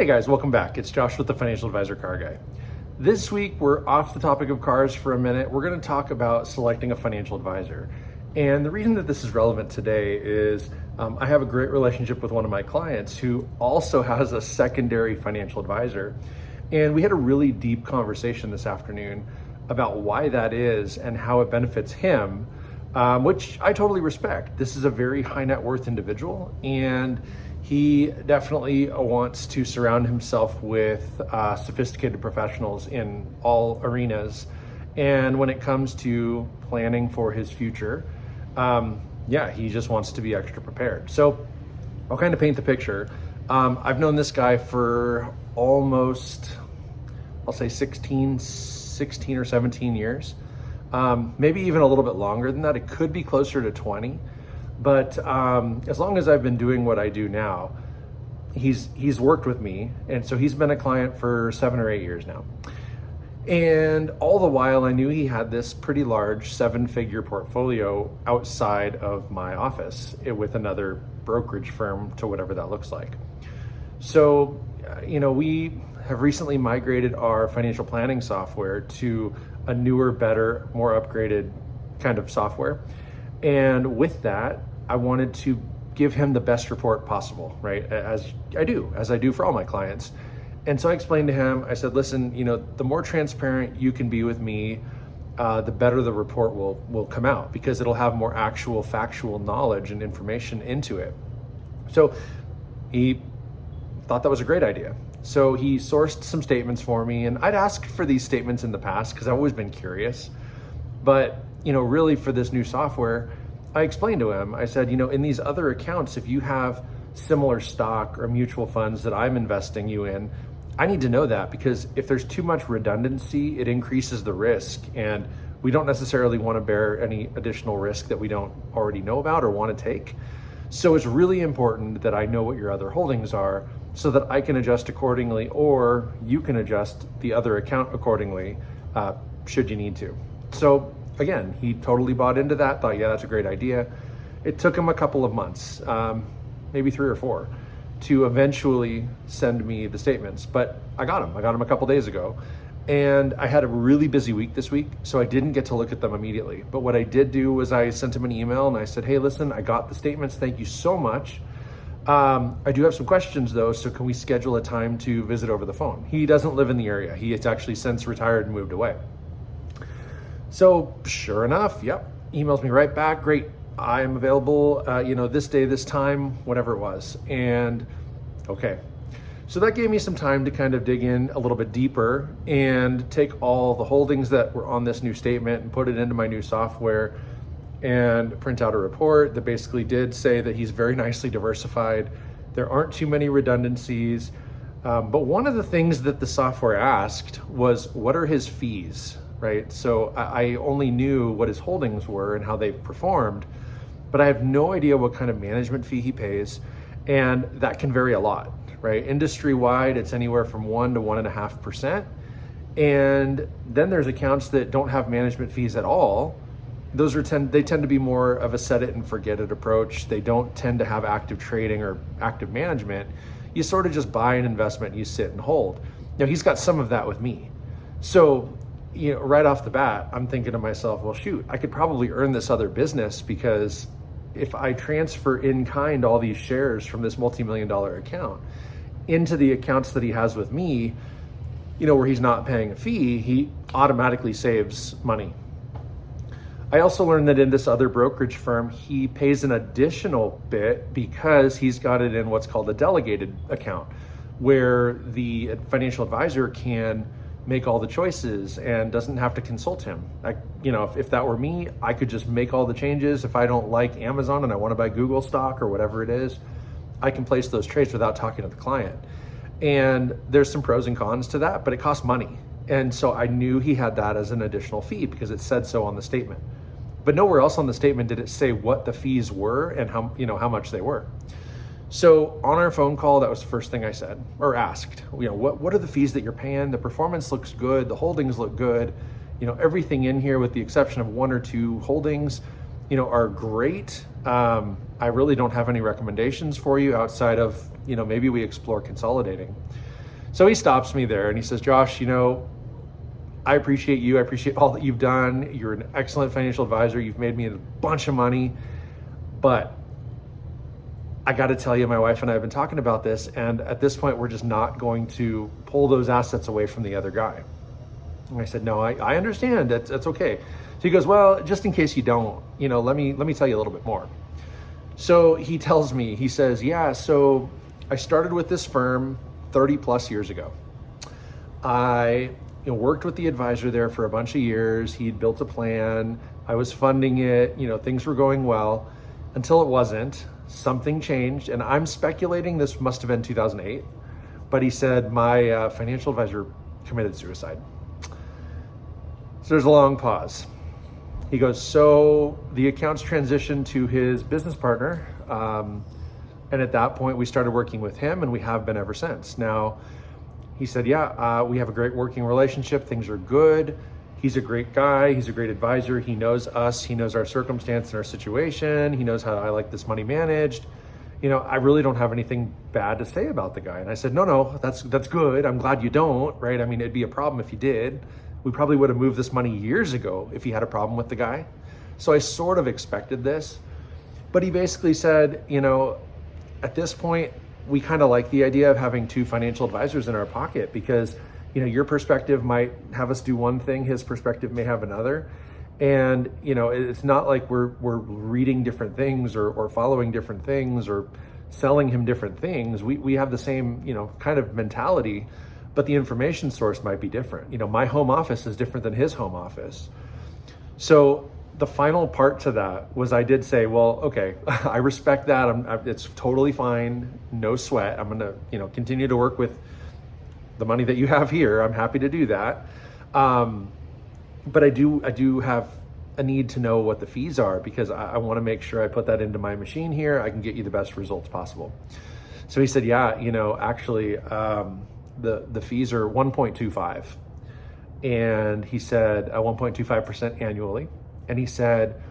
Hey guys, welcome back. It's Josh with the Financial Advisor Car Guy. This week, we're off the topic of cars for a minute. We're going to talk about selecting a financial advisor. And the reason that this is relevant today is I have a great relationship with one of my clients who also has a secondary financial advisor. And we had a really deep conversation this afternoon about why that is and how it benefits him, which I totally respect. This is a very high net worth individual, and he definitely wants to surround himself with sophisticated professionals in all arenas. And when it comes to planning for his future, he just wants to be extra prepared. So I'll kind of paint the picture. I've known this guy for almost, I'll say 16 or 17 years, maybe even a little bit longer than that. It could be closer to 20. But as long as I've been doing what I do now, he's worked with me. And so he's been a client for 7 or 8 years now. And all the while I knew he had this pretty large 7-figure portfolio outside of my office with another brokerage firm, to whatever that looks like. So, we have recently migrated our financial planning software to a newer, better, more upgraded kind of software. And with that, I wanted to give him the best report possible, right? As I do for all my clients. And so I explained to him, I said, listen, the more transparent you can be with me, the better the report will come out, because it'll have more actual factual knowledge and information into it. So he thought that was a great idea. So he sourced some statements for me, and I'd asked for these statements in the past because I've always been curious. But really for this new software, I explained to him, I said, in these other accounts, if you have similar stock or mutual funds that I'm investing you in, I need to know that, because if there's too much redundancy, it increases the risk, and we don't necessarily want to bear any additional risk that we don't already know about or want to take. So it's really important that I know what your other holdings are so that I can adjust accordingly, or you can adjust the other account accordingly, should you need to. So again, he totally bought into that, thought, yeah, that's a great idea. It took him a couple of months, maybe 3 or 4, to eventually send me the statements. But I got them a couple days ago. And I had a really busy week this week, so I didn't get to look at them immediately. But what I did do was I sent him an email and I said, hey, listen, I got the statements. Thank you so much. I do have some questions though, so can we schedule a time to visit over the phone? He doesn't live in the area. He has actually since retired and moved away. So sure enough, emails me right back. Great, I'm available, this day, this time, whatever it was. And okay, so that gave me some time to kind of dig in a little bit deeper and take all the holdings that were on this new statement and put it into my new software and print out a report that basically did say that he's very nicely diversified. There aren't too many redundancies. But one of the things that the software asked was, what are his fees? Right? So I only knew what his holdings were and how they performed, but I have no idea what kind of management fee he pays. And that can vary a lot, right? Industry-wide, it's anywhere from 1 to 1.5%. And then there's accounts that don't have management fees at all. They tend to be more of a set it and forget it approach. They don't tend to have active trading or active management. You sort of just buy an investment and you sit and hold. Now he's got some of that with me. So right off the bat, I'm thinking to myself, well, shoot, I could probably earn this other business, because if I transfer in kind all these shares from this multi-million-dollar account into the accounts that he has with me, where he's not paying a fee, he automatically saves money. I also learned that in this other brokerage firm, he pays an additional bit because he's got it in what's called a delegated account, where the financial advisor can make all the choices and doesn't have to consult him. If that were me, I could just make all the changes. If I don't like Amazon and I want to buy Google stock or whatever it is, I can place those trades without talking to the client. And there's some pros and cons to that, but it costs money. And so I knew he had that as an additional fee because it said so on the statement. But nowhere else on the statement did it say what the fees were and how much they were. So on our phone call, that was the first thing I said or asked. What are the fees that you're paying? The performance looks good. The holdings look good. Everything in here, with the exception of 1 or 2 holdings, are great. I really don't have any recommendations for you outside of, maybe we explore consolidating. So he stops me there and he says, Josh, I appreciate you. I appreciate all that you've done. You're an excellent financial advisor. You've made me a bunch of money. But I got to tell you, my wife and I have been talking about this. And at this point, we're just not going to pull those assets away from the other guy. And I said, no, I understand. That's okay. So he goes, well, just in case you don't, let me tell you a little bit more. So he tells me, he says, yeah, so I started with this firm 30 plus years ago. I worked with the advisor there for a bunch of years. He'd built a plan. I was funding it. Things were going well until it wasn't. Something changed. And I'm speculating this must have been 2008. But he said my financial advisor committed suicide. So there's a long pause. He goes, so the accounts transitioned to his business partner. And at that point, we started working with him, and we have been ever since. Now, he said, yeah, we have a great working relationship. Things are good. He's a great guy. He's a great advisor. He knows us. He knows our circumstance and our situation. He knows how I like this money managed. I really don't have anything bad to say about the guy. And I said, no, that's good. I'm glad you don't, right? I mean, it'd be a problem if you did. We probably would have moved this money years ago if he had a problem with the guy. So I sort of expected this. But he basically said, at this point, we kind of like the idea of having two financial advisors in our pocket because, your perspective might have us do one thing, his perspective may have another. And, it's not like we're reading different things or following different things or selling him different things. We have the same, kind of mentality, but the information source might be different. My home office is different than his home office. So the final part to that was I did say, well, okay, I respect that. It's totally fine. No sweat. I'm going to, continue to work with the money that you have here. I'm happy to do that. But I do have a need to know what the fees are because I want to make sure I put that into my machine here. I can get you the best results possible. So he said, yeah, actually, the fees are 1.25. And he said 1.25% annually. And he said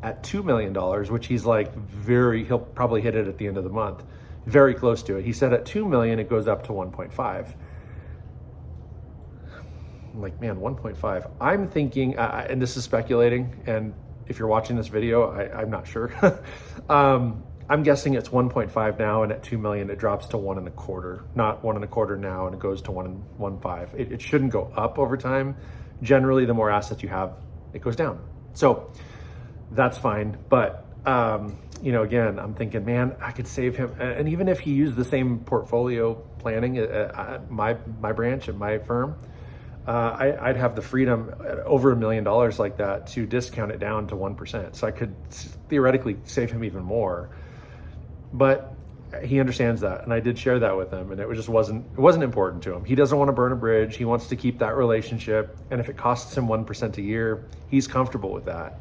at $2 million, which he's like he'll probably hit it at the end of the month, very close to it. He said at 2 million, it goes up to 1.5. I'm like, man, 1.5. I'm thinking, and this is speculating, and if you're watching this video, I'm not sure. I'm guessing it's 1.5 now, and at 2 million, it drops to 1.25, not 1.25 now, and it goes to 1.15. It shouldn't go up over time. Generally, the more assets you have, it goes down. So that's fine. But, again, I'm thinking, man, I could save him. And even if he used the same portfolio planning at my branch, at my firm, I'd have the freedom at over $1 million like that to discount it down to 1%. So I could theoretically save him even more. But he understands that, and I did share that with him, and it wasn't important to him. He doesn't want to burn a bridge. He wants to keep that relationship, and if it costs him 1% a year, he's comfortable with that.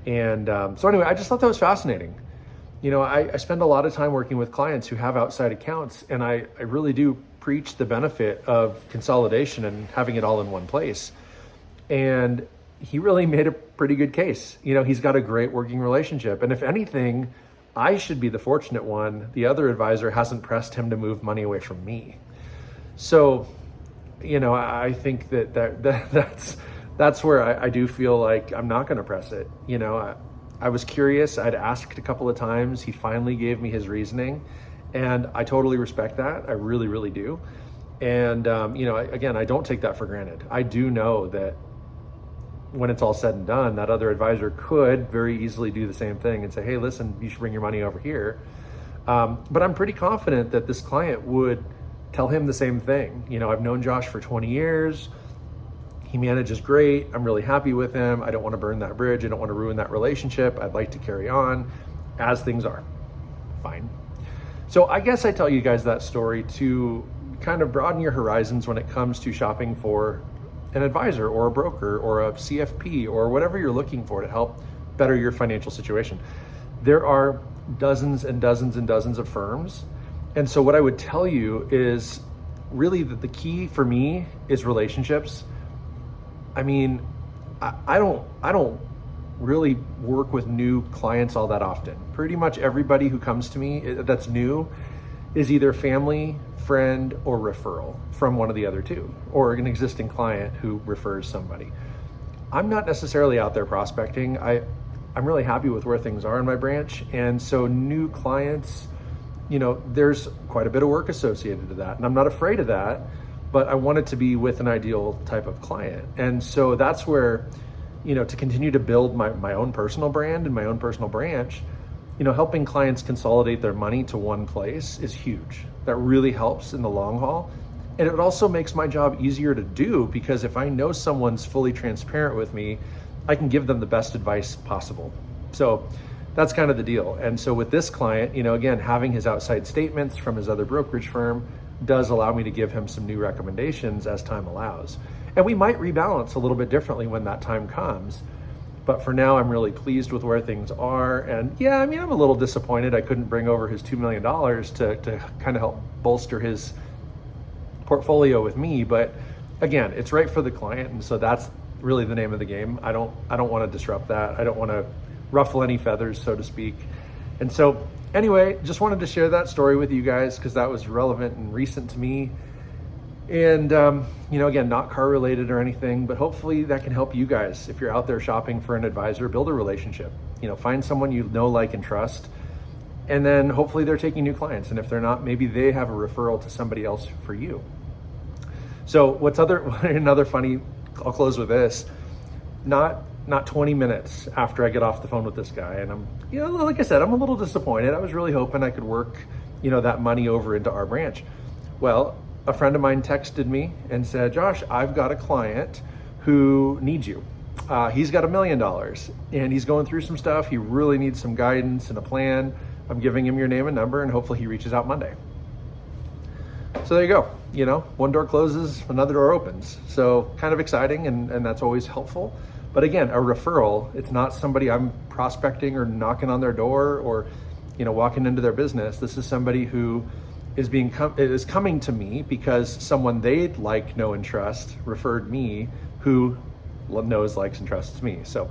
And so anyway, I just thought that was fascinating. I spend a lot of time working with clients who have outside accounts, and I really do preach the benefit of consolidation and having it all in one place. And he really made a pretty good case. He's got a great working relationship, and if anything, I should be the fortunate one. The other advisor hasn't pressed him to move money away from me. So, I think that's where I do feel like I'm not going to press it. I was curious. I'd asked a couple of times. He finally gave me his reasoning, and I totally respect that. I really, really do. And, again, I don't take that for granted. I do know that when it's all said and done, that other advisor could very easily do the same thing and say, hey, listen, you should bring your money over here. But I'm pretty confident that this client would tell him the same thing. I've known Josh for 20 years. He manages great. I'm really happy with him. I don't want to burn that bridge. I don't want to ruin that relationship. I'd like to carry on as things are. Fine. So I guess I tell you guys that story to kind of broaden your horizons when it comes to shopping for an advisor or a broker or a CFP or whatever you're looking for to help better your financial situation. There are dozens and dozens and dozens of firms. And so what I would tell you is really that the key for me is relationships. I mean, I don't really work with new clients all that often. Pretty much everybody who comes to me that's new is either family, friend, or referral from one of the other two, or an existing client who refers somebody. I'm not necessarily out there prospecting. I'm really happy with where things are in my branch. And so new clients, there's quite a bit of work associated to that. And I'm not afraid of that, but I want it to be with an ideal type of client. And so that's where, to continue to build my own personal brand and my own personal branch, helping clients consolidate their money to one place is huge. That really helps in the long haul. And it also makes my job easier to do, because if I know someone's fully transparent with me, I can give them the best advice possible. So that's kind of the deal. And so with this client, again, having his outside statements from his other brokerage firm does allow me to give him some new recommendations as time allows. And we might rebalance a little bit differently when that time comes. But for now, I'm really pleased with where things are. And yeah, I'm a little disappointed I couldn't bring over his $2 million to kind of help bolster his portfolio with me. But again, it's right for the client. And so that's really the name of the game. I don't want to disrupt that. I don't want to ruffle any feathers, so to speak. And so anyway, just wanted to share that story with you guys because that was relevant and recent to me. And, again, not car related or anything, but hopefully that can help you guys. If you're out there shopping for an advisor, build a relationship, find someone you know, like, and trust. And then hopefully they're taking new clients. And if they're not, maybe they have a referral to somebody else for you. So another funny, I'll close with this, not 20 minutes after I get off the phone with this guy. And I'm, like I said, I'm a little disappointed. I was really hoping I could work, that money over into our branch. Well, a friend of mine texted me and said, Josh, I've got a client who needs you. He's got $1 million and he's going through some stuff. He really needs some guidance and a plan. I'm giving him your name and number, and hopefully he reaches out Monday. So there you go. One door closes, another door opens. So kind of exciting, and that's always helpful. But again, a referral, it's not somebody I'm prospecting or knocking on their door or, walking into their business. This is somebody who is coming to me because someone they'd like, know, and trust referred me, who knows, likes, and trusts me. So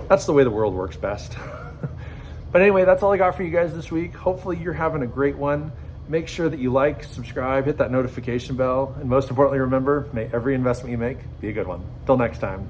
that's the way the world works best. But anyway, that's all I got for you guys this week. Hopefully you're having a great one. Make sure that you like, subscribe, hit that notification bell, and most importantly, remember, may every investment you make be a good one. Till next time.